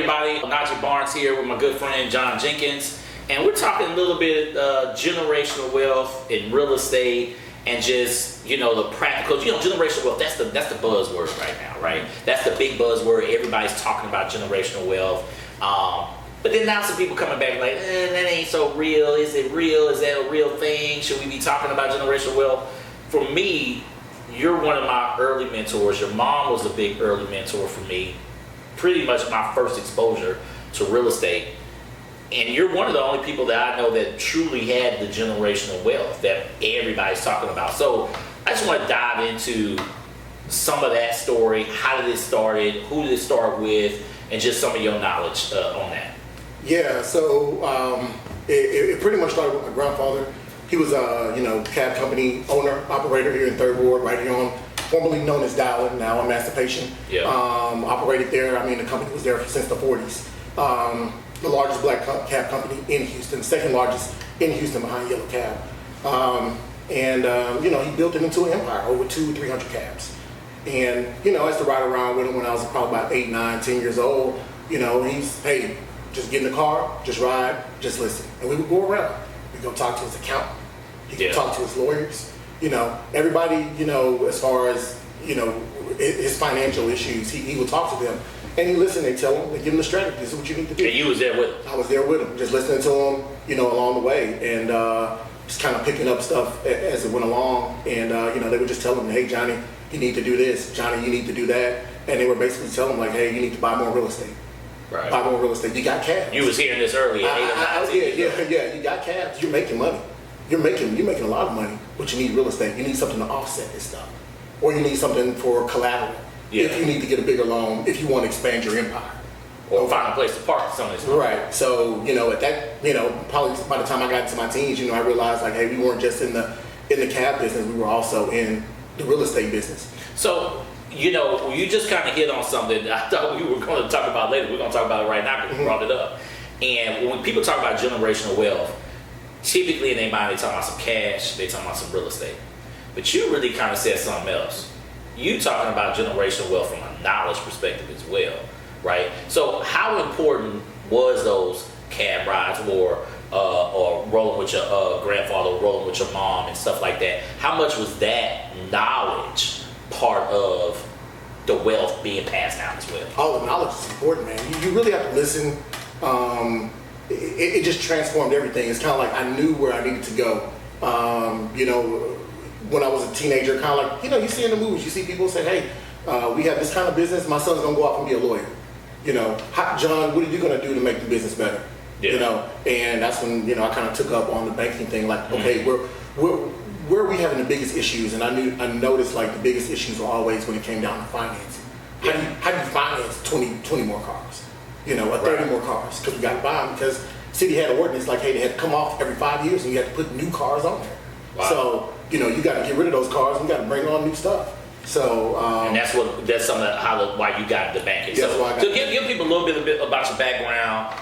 everybody? Najee Barnes here with my good friend John Jenkins, and we're talking a little bit generational wealth in real estate and just, the practical, generational wealth, that's the buzzword right now, right? That's the big buzzword. Everybody's talking about generational wealth. But then now some people coming back like, that ain't so real. Is it real? Is that a real thing? Should we be talking about generational wealth? For me, you're one of my early mentors. Your mom was a big early mentor for me. Pretty much my first exposure to real estate. And you're one of the only people that I know that truly had the generational wealth that everybody's talking about. So I just want to dive into some of that story. How did it start? Who did it start with? And just some of your knowledge on that. Yeah, so it pretty much started with my grandfather. He was a cab company owner, operator here in Third Ward, right here on, formerly known as Dowling, now Emancipation. Yeah. Operated there. I mean, the company was there since the 40s. The largest black cab company in Houston, second largest in Houston behind Yellow Cab. He built it into an empire, over 200-300 cabs. And, I used to ride around with him when I was probably about 8, 9, 10 years old. He's, hey, just get in the car, just ride, just listen. And we would go around. We'd go talk to his accountant. He could talk to his lawyers. Everybody, as far as, his financial issues, he would talk to them. And he listened, they tell him, they give him the strategy. This is what you need to do. And you was there with him? I was there with him, just listening to him, along the way. And just kind of picking up stuff as it went along. And, they would just tell him, hey, Johnny, you need to do this. Johnny, you need to do that. And they were basically telling him, like, hey, you need to buy more real estate. Right. Buy more real estate. You got cabs. You was hearing this earlier. Yeah. You got cabs. You're making money. You're making a lot of money, but you need real estate. You need something to offset this stuff, or you need something for collateral. Yeah. If you need to get a bigger loan, if you want to expand your empire, or find a place to park some of this. Right. So at that, probably by the time I got into my teens, I realized like, hey, we weren't just in the cab business. We were also in the real estate business. So. You just kind of hit on something that I thought we were going to talk about later. We're going to talk about it right now because you brought it up. And when people talk about generational wealth, typically in their mind, they talk about some cash, they talk about some real estate. But you really kind of said something else. You talking about generational wealth from a knowledge perspective as well, right? So how important was those cab rides or rolling with your grandfather, or rolling with your mom and stuff like that? How much was that knowledge part of the wealth being passed down as well? Oh, the knowledge is important, man. You really have to listen. It just transformed everything. It's kind of like I knew where I needed to go. When I was a teenager, kind of like, you see in the movies, you see people say, hey, we have this kind of business. My son's going to go off and be a lawyer. John, what are you going to do to make the business better? Yeah. And that's when, I kind of took up on the banking thing. Like, okay, where are we having the biggest issues? And I noticed like the biggest issues were always when it came down to financing. How do you finance 20 more cars? Or 30 more cars? Because we got to buy them because city had an ordinance like, hey, they had to come off every 5 years and you had to put new cars on there. Wow. So, you got to get rid of those cars and you got to bring on new stuff. So, and that's some of why you got the banking. So give people a little bit about your background.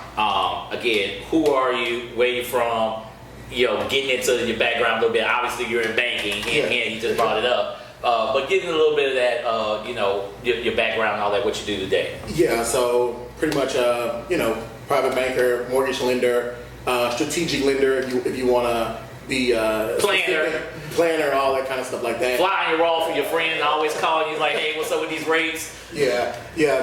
Again, who are you? Where you from? Getting into your background a little bit. Obviously, you're in banking, and you just brought it up. But getting a little bit of that, your background and all that, what you do today. Yeah, so pretty much, private banker, mortgage lender, strategic lender, if you want to be planner, all that kind of stuff like that. Flying your roll for your friend, always calling you like, hey, what's up with these rates? Yeah,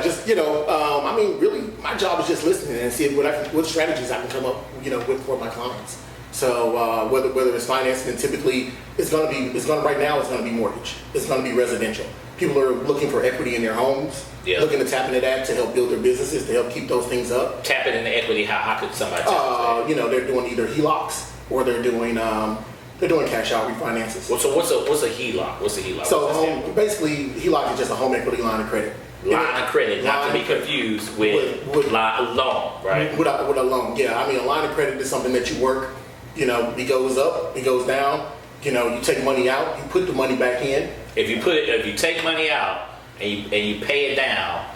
just really, my job is just listening and see what strategies I can come up, with for my clients. So whether it's financing, and typically right now it's going to be mortgage. It's going to be residential. People are looking for equity in their homes, looking to tap into that to help build their businesses, to help keep those things up. Tapping into equity, how could somebody tap into that? They're doing either HELOCs or they're doing cash out refinances. So what's a HELOC? What's a HELOC? So basically, HELOC is just a home equity line of credit. Line of credit, not to be confused with a loan, right? With a loan, yeah. A line of credit is something that you work. It goes up, it goes down. You take money out, you put the money back in. If you take money out and you pay it down,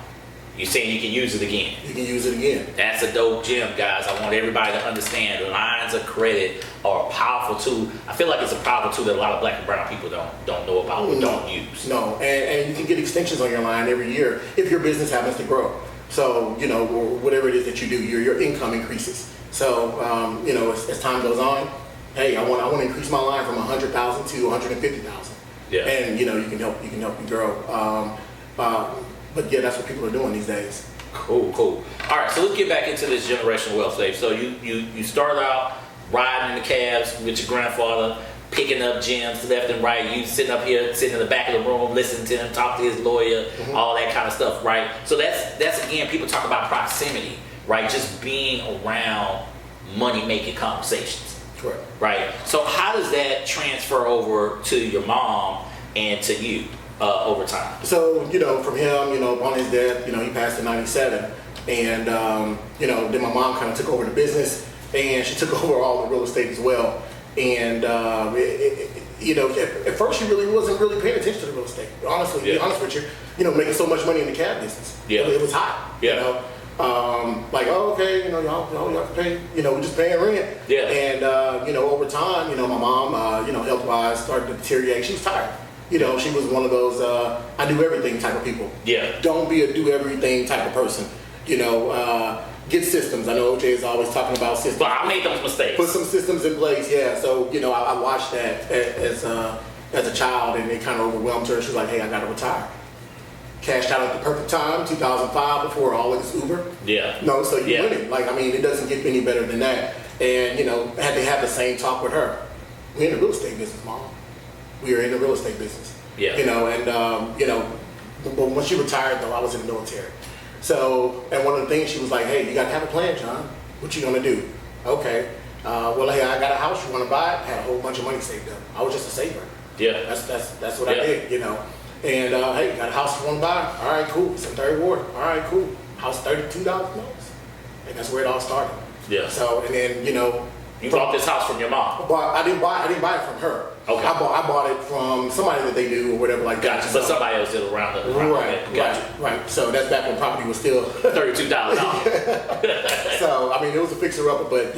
you're saying you can use it again. You can use it again. That's a dope gem, guys. I want everybody to understand lines of credit are a powerful tool. I feel like it's a powerful tool that a lot of black and brown people don't know about or don't use. No, and you can get extensions on your line every year if your business happens to grow. So, or whatever it is that you do, your income increases. So, as time goes on, hey, I want to increase my line from 100,000 to 150,000. Yeah. And you can help me grow. But yeah, that's what people are doing these days. Cool. All right, so let's get back into this generational wealth stage. So you start out riding in the cabs with your grandfather, picking up gems left and right. You sitting in the back of the room, listening to him talk to his lawyer, all that kind of stuff, right? So that's again, people talk about proximity, right? Just being around money-making conversations. Correct. Right? So how does that transfer over to your mom and to you over time? So, from him, upon his death, he passed in 97. And, then my mom kind of took over the business, and she took over all the real estate as well. And, at first she really wasn't really paying attention to the real estate. Honestly, to be honest with you, making so much money in the cab business. Yeah. It was hot, okay, y'all have to pay, we're just paying rent. Yeah. And, over time, my mom, health-wise started to deteriorate. She was tired. She was one of those, I do everything type of people. Yeah. Don't be a do everything type of person. Get systems. I know OJ is always talking about systems. But I made those mistakes. Put some systems in place, yeah. So, I watched that as a child, and it kind of overwhelmed her. She was like, hey, I got to retire. Cashed out at the perfect time, 2005, before all of this Uber. Yeah. No, so you're winning. It doesn't get any better than that. And, I had to have the same talk with her. We're in the real estate business, Mom. We are in the real estate business. Yeah. But when she retired, though, I was in the military. So, and one of the things she was like, hey, you got to have a plan, John. What you gonna do? Okay. Well, hey, I got a house. You want to buy it? Had a whole bunch of money saved up. I was just a saver. Yeah. That's what I did, And hey, you got a house you want to buy? All right, cool. It's in Third Ward. All right, cool. House $32. And that's where it all started. Yeah. So, and then you bought this house from your mom. But I didn't buy it from her. Okay. I bought it from somebody that they knew or whatever like that. Gotcha. But somebody else did around it. Right. So that's back when property was still $32. So it was a fixer upper, but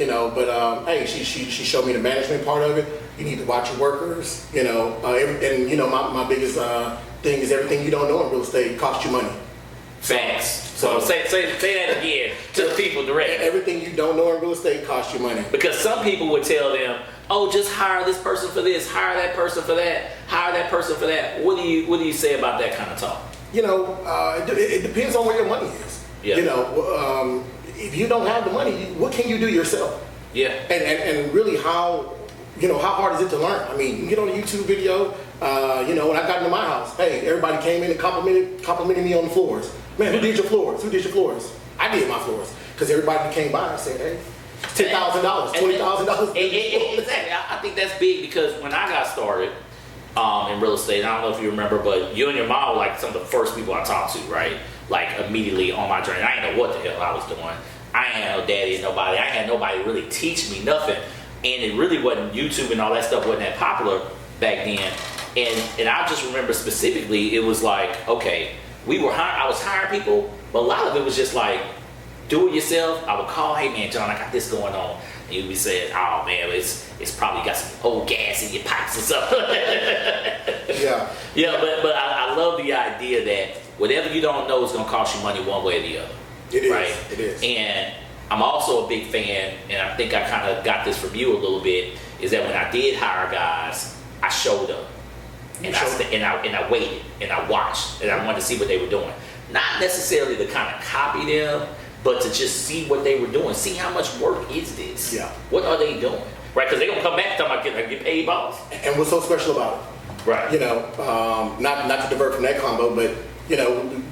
hey, she showed me the management part of it. You need to watch your workers. My biggest thing is everything you don't know in real estate costs you money. Facts. So say that again to the people directly. Everything you don't know in real estate costs you money. Because some people would tell them, oh, just hire this person for this, hire that person for that, hire that person for that. What do you say about that kind of talk? It depends on where your money is. Yeah. If you don't have the money, what can you do yourself? Yeah. And really how hard is it to learn? You get on a YouTube video, when I got into my house, hey, everybody came in and complimented me on the floors. Man, who did your floors? I did my floors. Because everybody came by and said, hey, $10,000, $20,000. Exactly. I think that's big because when I got started in real estate, I don't know if you remember, but you and your mom were like some of the first people I talked to, right? Like immediately on my journey. I didn't know what the hell I was doing. I ain't had no daddy, nobody. I had nobody really teach me nothing. And it really wasn't YouTube and all that stuff wasn't that popular back then. And I just remember specifically, it was like, okay, I was hiring people, but a lot of it was just like, do it yourself. I would call, hey man, John, I got this going on. And you'd be saying, oh man, it's probably got some old gas in your pipes or something. Yeah. Yeah, but I love the idea that whatever you don't know is gonna cost you money one way or the other. It is. Right? It is. And I'm also a big fan, and I think I kind of got this from you a little bit, is that when I did hire guys, I showed up. And I waited and I watched and I wanted to see what they were doing. Not necessarily to kind of copy them, but to just see what they were doing. See how much work is this? Yeah. What are they doing? Right? Because they're gonna come back and talk about get paid boss. And what's so special about it? Right. Not to divert from that combo, but we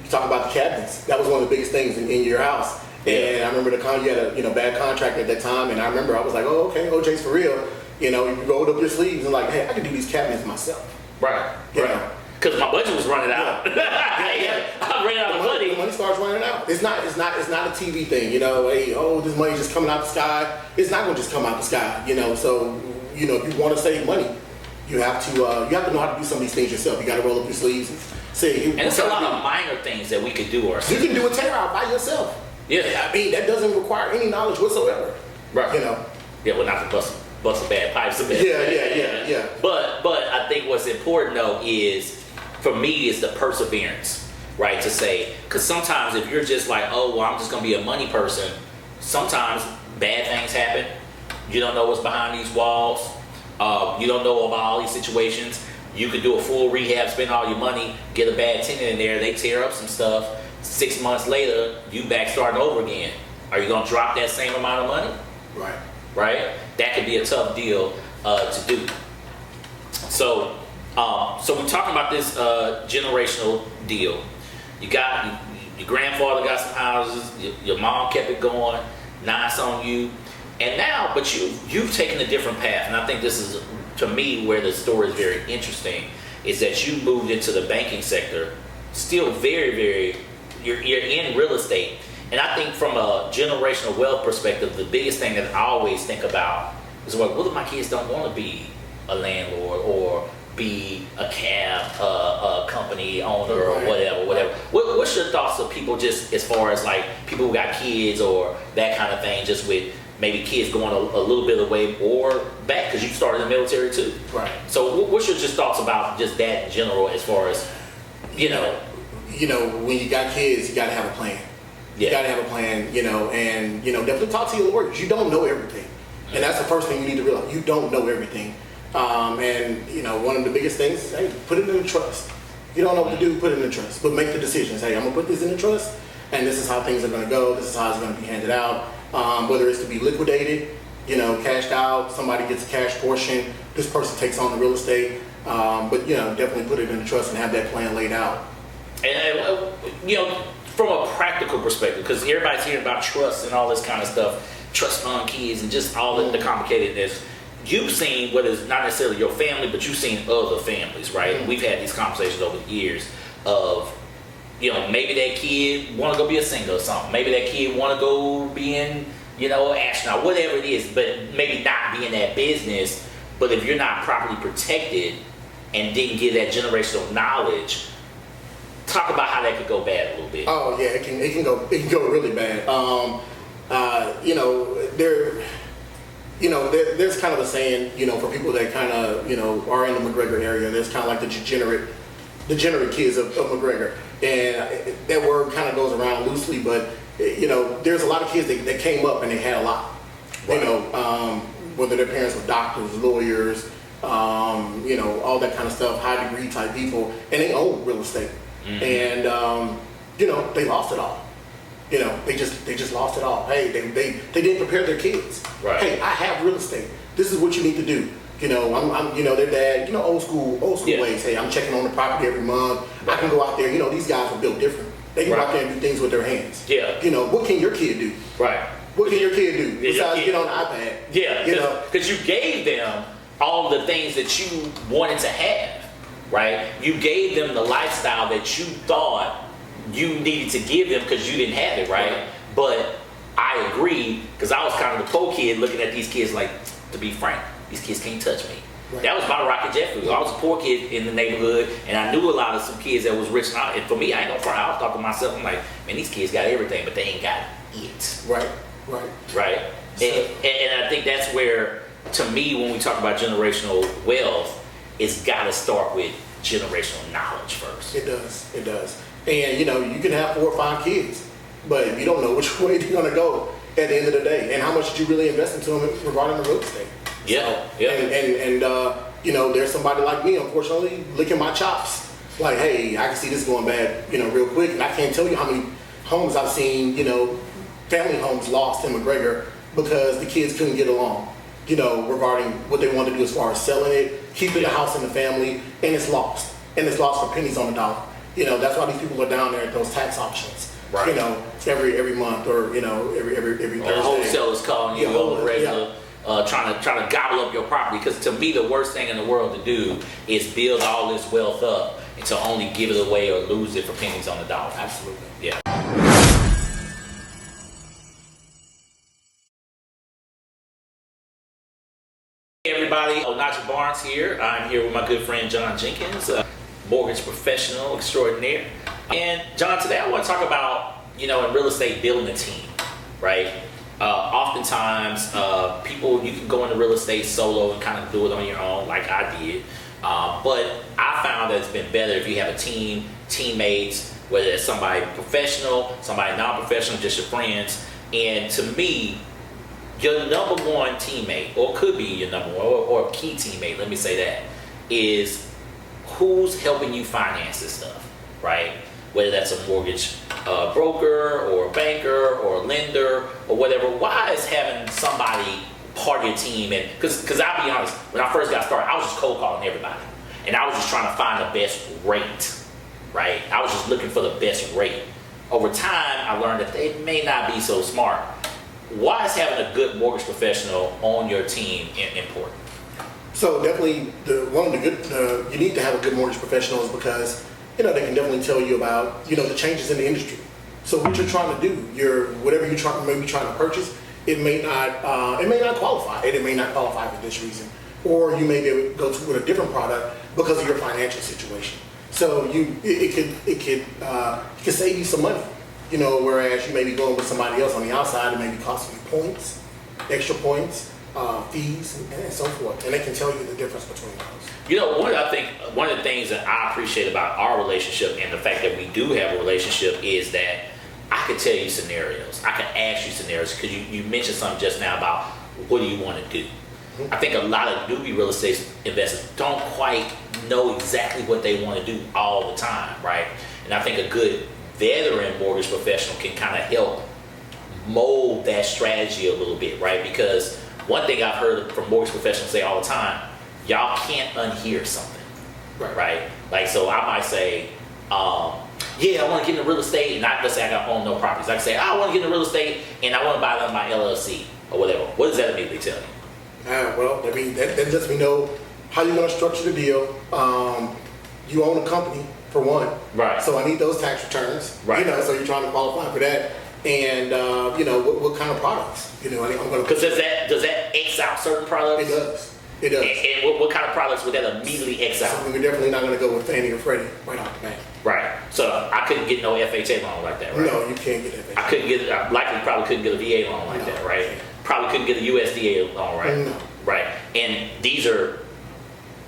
talk about the cabinets. That was one of the biggest things in your house. Yeah. And I remember you had a bad contract at that time, and I remember I was like, oh okay, OJ's for real. You rolled up your sleeves and like, hey, I can do these cabinets myself. Right. Because my budget was running out. I ran out of money. The money starts running out. It's not a TV thing. Hey, this money's just coming out the sky. It's not gonna just come out the sky. So if you want to save money, you have to know how to do some of these things yourself. You got to roll up your sleeves and say. And it's a lot of minor things that we could do ourselves. You can do a tear out by yourself. Yeah. That doesn't require any knowledge whatsoever. Right. Yeah, well, not to bust a bad pipes a bit. Yeah. But I think what's important though is, for me, is the perseverance, right? To say, because sometimes if you're just like, oh, well, I'm just going to be a money person, sometimes bad things happen. You don't know what's behind these walls. You don't know about all these situations. You could do a full rehab, spend all your money, get a bad tenant in there, they tear up some stuff. 6 months later, you back starting over again. Are you going to drop that same amount of money? Right. Right? That could be a tough deal to do. So we're talking about this generational deal. Your grandfather got some houses, your mom kept it going, now it's on you. And now, but you've taken a different path, and I think this is, to me, where the story is very interesting, is that you moved into the banking sector, still very, very, you're in real estate. And I think from a generational wealth perspective, the biggest thing that I always think about is, well, what if my kids don't want to be a landlord or be a cab company owner or whatever. What's your thoughts of people just as far as like people who got kids or that kind of thing, just with maybe kids going a little bit away or back, because you started in the military too. Right. So what's your just thoughts about just that in general, as far as, when you got kids, you got to have a plan. Yeah. You got to have a plan, and, definitely talk to your lawyers. You don't know everything. And that's the first thing you need to realize. You don't know everything. And, one of the biggest things is, hey, put it in a trust. You don't know what to do, put it in a trust. But make the decisions. Hey, I'm going to put this in a trust, and this is how things are going to go. This is how it's going to be handed out. Whether it's to be liquidated, cashed out, somebody gets a cash portion, this person takes on the real estate. But, definitely put it in a trust and have that plan laid out. And, from a practical perspective, because everybody's hearing about trust and all this kind of stuff, trust fund kids and just all the complicatedness. You've seen, whether it's not necessarily your family, but you've seen other families, right? Mm-hmm. We've had these conversations over the years of, maybe that kid want to go be a singer or something. Maybe that kid want to go be in, astronaut, whatever it is, but maybe not be in that business. But if you're not properly protected and didn't get that generational knowledge, talk about how that could go bad a little bit. Oh yeah, it can go really bad. There's kind of a saying, for people that kind of, are in the McGregor area, there's kind of like the degenerate kids of McGregor. And that word kind of goes around loosely, but, there's a lot of kids that came up and they had a lot. Right. Whether their parents were doctors, lawyers, all that kind of stuff, high degree type people, and they own real estate. Mm-hmm. And, they lost it all. They just lost it all. Hey, they didn't prepare their kids. Right. Hey, I have real estate. This is what you need to do. I'm their dad, old school yeah. ways. Hey, I'm checking on the property every month. Right. I can go out there. These guys are built different. They can go out there and do things with their hands. Yeah. What can your kid do? Right. What can your kid do besides get on the iPad? Yeah. Because you gave them all the things that you wanted to have, right? You gave them the lifestyle that you thought you needed to give them because you didn't have it, right? But I agree, because I was kind of the poor kid looking at these kids like, to be frank, these kids can't touch me. Right. That was my rocket jet food. I was a poor kid in the neighborhood, and I knew a lot of some kids that was rich. And for me, I ain't gonna front. I was talking to myself, I'm like, man, these kids got everything, but they ain't got it. Right. So, and I think that's where, to me, when we talk about generational wealth, it's got to start with generational knowledge first. It does. And you can have 4 or 5 kids, but if you don't know which way they're gonna go at the end of the day, and how much did you really invest into them regarding the real estate? Yeah. And there's somebody like me, unfortunately, licking my chops. Like, hey, I can see this going bad, real quick, and I can't tell you how many homes I've seen, family homes lost in McGregor because the kids couldn't get along, regarding what they wanted to do as far as selling it, keeping the house in the family, and it's lost. And it's lost for pennies on the dollar. That's why these people are down there at those tax auctions. Right. Every month or every Thursday. Wholesalers calling you over regular, trying to gobble up your property. Because to me, the worst thing in the world to do is build all this wealth up and to only give it away or lose it for pennies on the dollar. Absolutely. Yeah. Hey everybody, Onaja Barnes here. I'm here with my good friend John Jenkins, mortgage professional extraordinaire. And John, today I want to talk about, in real estate, building a team, right? Oftentimes, people, you can go into real estate solo and kind of do it on your own, like I did. But I found that it's been better if you have a team, teammates, whether it's somebody professional, somebody non-professional, just your friends. And to me, your number one teammate, or could be your number one, or a key teammate, let me say that, is who's helping you finance this stuff, right? Whether that's a mortgage broker or a banker or a lender or whatever. Why is having somebody part of your team? And because I'll be honest, when I first got started, I was just cold calling everybody, and I was just trying to find the best rate, right? I was just looking for the best rate. Over time, I learned that they may not be so smart. Why is having a good mortgage professional on your team important? So definitely, you need to have a good mortgage professional is because they can definitely tell you about the changes in the industry. So what you're trying to do, whatever you're maybe trying to purchase, it may not qualify. It may not qualify for this reason, or you may be able to go with a different product because of your financial situation. So it could save you some money, whereas you may be going with somebody else on the outside and maybe costing you points, extra points, fees, and so forth, and they can tell you the difference between those. One of the things that I appreciate about our relationship and the fact that we do have a relationship is that I could tell you scenarios. I could ask you scenarios because you mentioned something just now about what do you want to do. I think a lot of newbie real estate investors don't quite know exactly what they want to do all the time, right? And I think a good veteran mortgage professional can kind of help mold that strategy a little bit, right? Because one thing I've heard from mortgage professionals say all the time, y'all can't unhear something, right? Like, so I might say, yeah, I want to get into real estate, and let's say I got own no properties. I can say, I want to get into real estate, and I want to buy it on my LLC or whatever. What does that immediately tell you? Well, I mean, that lets me know how you're going to structure the deal. You own a company, for one. Right. So I need those tax returns. Right. So you're trying to qualify for that. And, what kind of products? I'm going to... Because does that X out certain products? It does. And what kind of products would that immediately X out? So we're definitely not going to go with Fannie or Freddie right off the bat. Right. So I couldn't get no FHA loan like that, right? No, you can't get FHA. I probably couldn't get a VA loan like that, right? Probably couldn't get a USDA loan, right? No. Right. And these are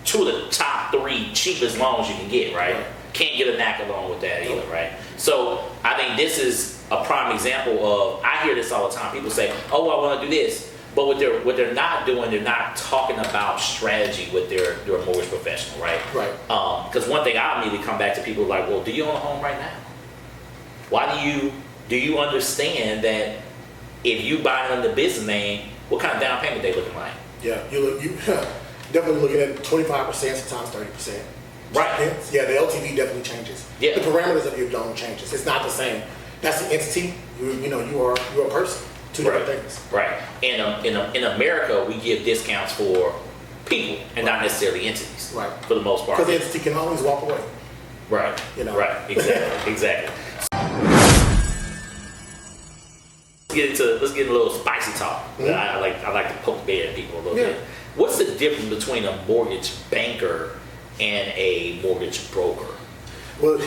two of the top 3 cheapest loans you can get, right? Can't get a NACA loan with that either, right? So I think this is a prime example of, I hear this all the time. People say, oh, I want to do this. But what they're not doing, they're not talking about strategy with their mortgage professional, right? Right. Because one thing I immediately come back to people like, well, do you own a home right now? Why do you understand that if you buy it under the business name, what kind of down payment they looking like? Yeah, you definitely looking at 25%, sometimes 30%. Right. Yeah, the LTV definitely changes. Yeah. The parameters of your loan changes. It's not the same. That's an entity. You're a person. Two different things. Right. And in America, we give discounts for people and not necessarily entities. Right. For the most part. Because the entity can always walk away. Right. Right. Exactly. Let's get a little spicy talk. Mm-hmm. I like to poke bear at people a little bit. What's the difference between a mortgage banker and a mortgage broker? Well, you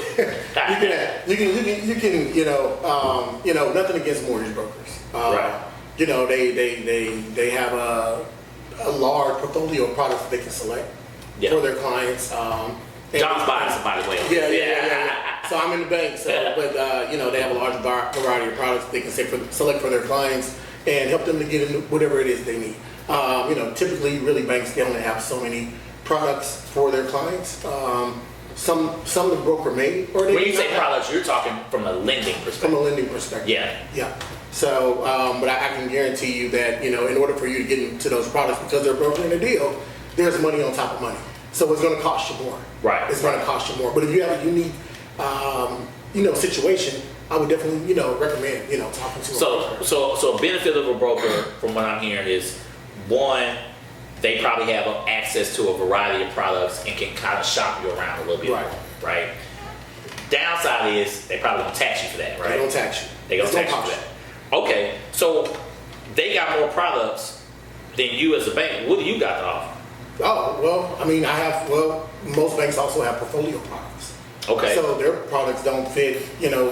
can nothing against mortgage brokers. Right. They have a large portfolio of products that they can select for their clients. John's buying some, by the way. Yeah. So I'm in the bank, but they have a large variety of products that they can select for their clients and help them to get into whatever it is they need. Typically, really banks, they only have so many products for their clients. Some the broker may, or when you say products, you're talking from a lending perspective. From a lending perspective. Yeah. So, but I can guarantee you that in order for you to get into those products, because they're brokering a deal, there's money on top of money. So it's going to cost you more. Right. It's going to cost you more. But if you have a unique, situation, I would definitely, recommend, talking to. So a benefit of a broker, from what I'm hearing, is one, they probably have access to a variety of products and can kind of shop you around a little bit more, right? Downside is they probably gonna tax you for that, right? They're gonna tax you. They're gonna tax you for that. Okay, so they got more products than you as a bank. What do you got to offer? Oh, well, I mean, most banks also have portfolio products. Okay. So their products don't fit,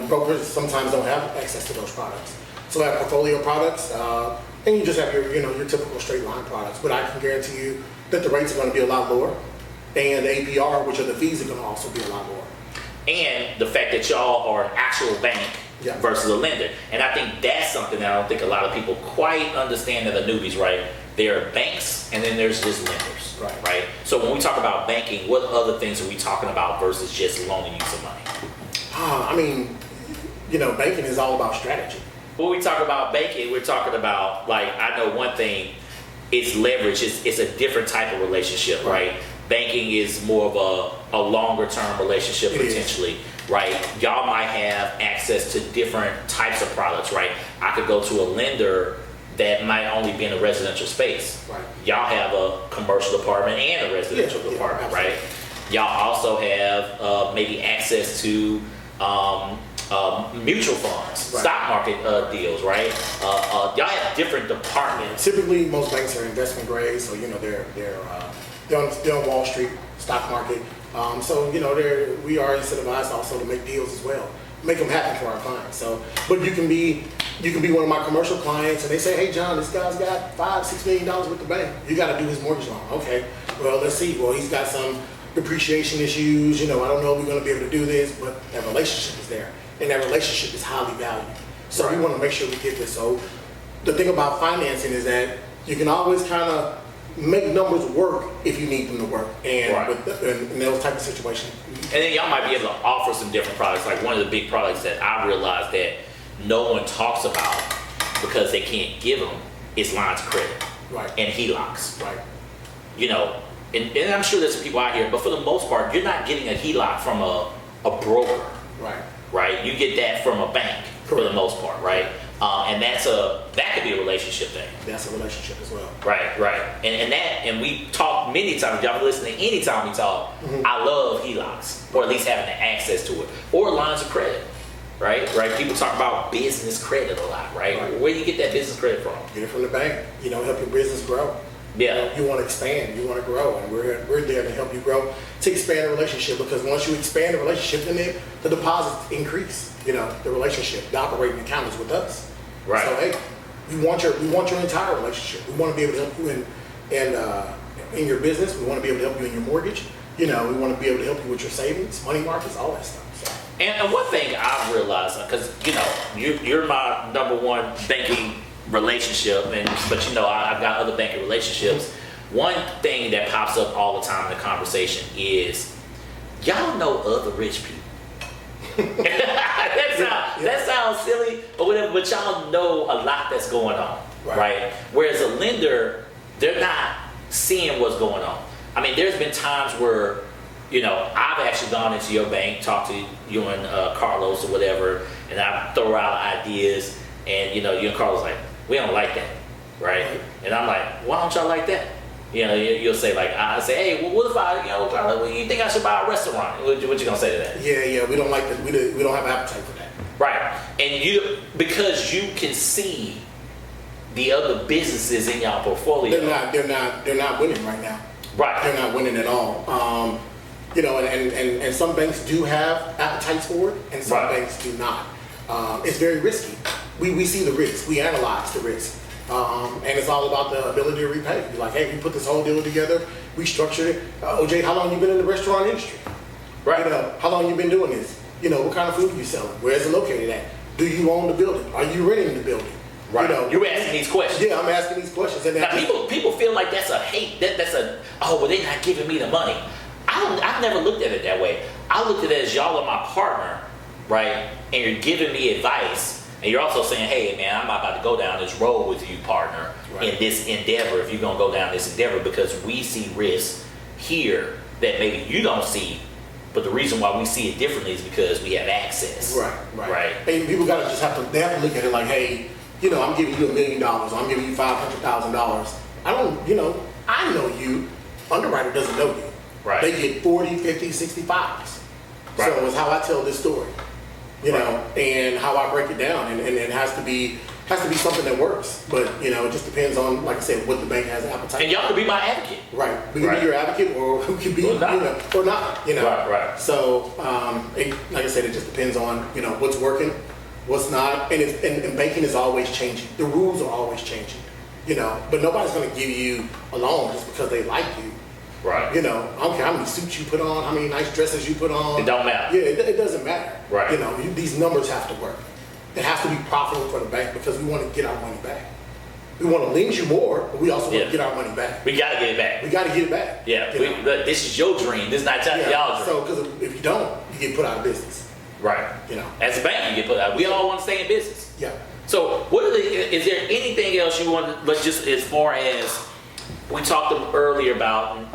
brokers sometimes don't have access to those products. So I have portfolio products, and you just have your, your typical straight line products. But I can guarantee you that the rates are going to be a lot lower, and the APR, which are the fees, are going to also be a lot lower. And the fact that y'all are an actual bank versus a lender. And I think that's something that I don't think a lot of people quite understand that are newbies, right? There are banks and then there's just lenders, right? So when we talk about banking, what other things are we talking about versus just loaning you some money? I mean, banking is all about strategy. When we talk about banking, we're talking about, like, I know one thing, it's leverage. It's a different type of relationship, right? Banking is more of a longer term relationship potentially, right? Y'all might have access to different types of products, right? I could go to a lender that might only be in a residential space. Right. Y'all have a commercial department and a residential department, right? Y'all also have maybe access to mutual funds, stock market deals, right? Y'all have different departments. Typically, most banks are investment grade, so they're on Wall Street, stock market. So we are incentivized also to make deals as well, make them happen for our clients. So, but you can be one of my commercial clients, and they say, "Hey, John, this guy's got $5-6 million with the bank. You got to do his mortgage loan." Okay, well, let's see. Well, he's got some depreciation issues. I don't know if we're going to be able to do this, but that relationship is there, and that relationship is highly valued. So we want to make sure we get this. So the thing about financing is that you can always kind of make numbers work if you need them to work, and in those type of situations. And then y'all might be able to offer some different products. Like one of the big products that I realized that no one talks about because they can't give them is lines of credit, and HELOCs, And I'm sure there's some people out here, but for the most part, you're not getting a HELOC from a broker, right? You get that from a bank for the most part, right? And that could be a relationship thing. That's a relationship as well. Right. And we talk many times. Y'all listening anytime we talk. I love HELOCs, or at least having the access to it, or lines of credit, right? People talk about business credit a lot, right? Where do you get that business credit from? Get it from the bank. Help your business grow. Yeah. You want to expand, you want to grow, and we're there to help you grow, to expand the relationship, because once you expand the relationship, then the deposits increase. The relationship, the operating account is with us. Right. So hey, we want your entire relationship. We want to be able to help you in your business. We want to be able to help you in your mortgage. We want to be able to help you with your savings, money markets, all that stuff. So. And one thing I've realized, because you're my number one banking relationship, but I've got other banking relationships. One thing that pops up all the time in the conversation is y'all know other rich people. that sounds silly or whatever, but y'all know a lot that's going on, right? Whereas a lender, they're not seeing what's going on. I mean, there's been times where I've actually gone into your bank, talked to you and Carlos or whatever, and I throw out ideas, and you and Carlos like, we don't like that, right? And I'm like, why don't y'all like that? You'll say like, I say, hey, well, what if I, you think I should buy a restaurant? What you gonna say to that? Yeah, we don't like that. We don't have appetite for that. Right, and because you can see the other businesses in your portfolio. They're not winning right now. Right. They're not winning at all. And some banks do have appetites for it, and some banks do not. It's very risky. We see the risk. We analyze the risk. And it's all about the ability to repay. You're like, hey, we put this whole deal together. We structured it. OJ, how long you been in the restaurant industry? Right. How long you been doing this? What kind of food are you selling? Where is it located at? Do you own the building? Are you renting the building? Right. You're asking these questions. Yeah, I'm asking these questions. And now people feel like that's a hate. Well, they're not giving me the money. I've never looked at it that way. I looked at it as y'all are my partner, right? And you're giving me advice. And you're also saying, hey, man, I'm about to go down this road with you, partner, in this endeavor, if you're going to go down this endeavor, because we see risks here that maybe you don't see, but the reason why we see it differently is because we have access. Right. And people they have to look at it like, hey, I'm giving you $1 million, I'm giving you $500,000. I know you. Underwriter doesn't know you. Right. They get 40, 50, 65s. Right. So it's how I tell this story. And how I break it down, and it has to be something that works. But it just depends on, like I said, what the bank has appetite. And y'all could be my advocate. Right, we can be your advocate, or who could be, or not. Right. So, like I said, it just depends on what's working, what's not, and banking is always changing. The rules are always changing, you know. But nobody's going to give you a loan just because they like you. Right. You know, I don't care how many suits you put on, how many nice dresses you put on. It don't matter. Yeah, it doesn't matter. Right. You know, these numbers have to work. It has to be profitable for the bank because we want to get our money back. We want to lend you more, but we also want to get our money back. We got to get it back. We got to get it back. Yeah. Look, this is your dream. This is not y'all dream. So, because if you don't, you get put out of business. Right. You know. As a bank, you get put out. We all want to stay in business. Yeah. So, is there anything else you want to, let's just, as far as, we talked earlier about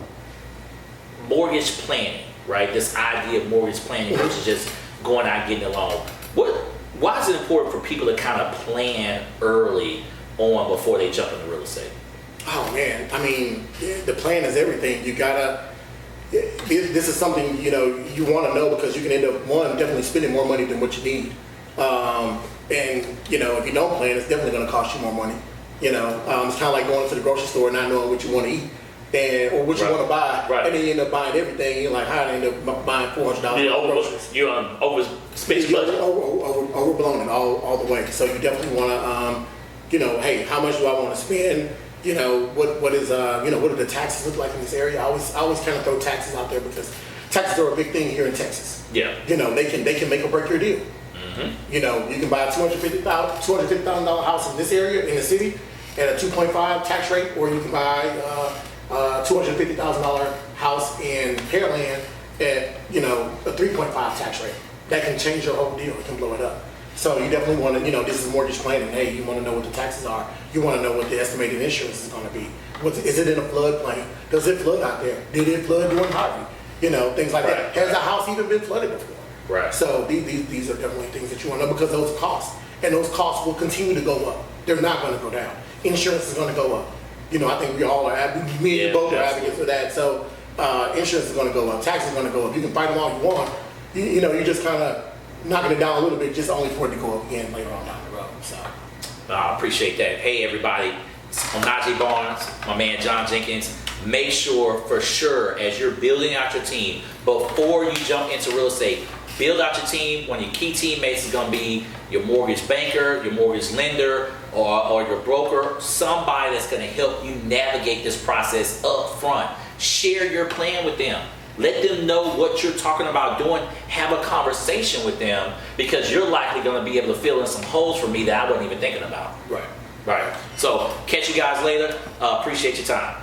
mortgage planning, right? This idea of mortgage planning, which is just going out and getting a loan. Why is it important for people to kind of plan early on before they jump into real estate? Oh man, I mean, the plan is everything. You gotta. This is something you know you want to know because you can end up definitely spending more money than what you need, and you know if you don't plan, it's definitely going to cost you more money. You know, it's kind of like going to the grocery store and not knowing what you want to eat. Or what you want to buy, and then you end up buying everything. You're like, how did I end up buying $400 groceries? You overspent your budget. Overblown it all the way. So you definitely want to, you know, hey, how much do I want to spend? You know, what is, you know, what do the taxes look like in this area? I always kind of throw taxes out there because taxes are a big thing here in Texas. Yeah. You know, they can make or break your deal. Mm-hmm. You know, you can buy a $250,000 house in this area in the city at a 2.5 tax rate, or you can buy $250,000 house in Pearland at, you know, a 3.5 tax rate. That can change your whole deal. It can blow it up. So you definitely want to, you know, this is mortgage planning. Hey, you want to know what the taxes are. You want to know what the estimated insurance is going to be. Is it in a floodplain? Does it flood out there? Did it flood during Harvey? You know, things like that. Has a house even been flooded before? Right. So these are definitely things that you want to know because those costs. And those costs will continue to go up. They're not going to go down. Insurance is going to go up. You know, I think we all are, me and you both are advocates for that. So insurance is going to go up, taxes are going to go up. You can fight them all you want. You know, you're just kind of knocking it down a little bit, just only for it to go up again later on down the road. So I appreciate that. Hey, everybody, I'm Najee Barnes, my man John Jenkins. Make sure, for sure, as you're building out your team, before you jump into real estate, build out your team. One of your key teammates is going to be your mortgage banker, your mortgage lender, or your broker, somebody that's going to help you navigate this process up front. Share your plan with them. Let them know what you're talking about doing. Have a conversation with them because you're likely going to be able to fill in some holes for me that I wasn't even thinking about. right. So catch you guys later. Appreciate your time.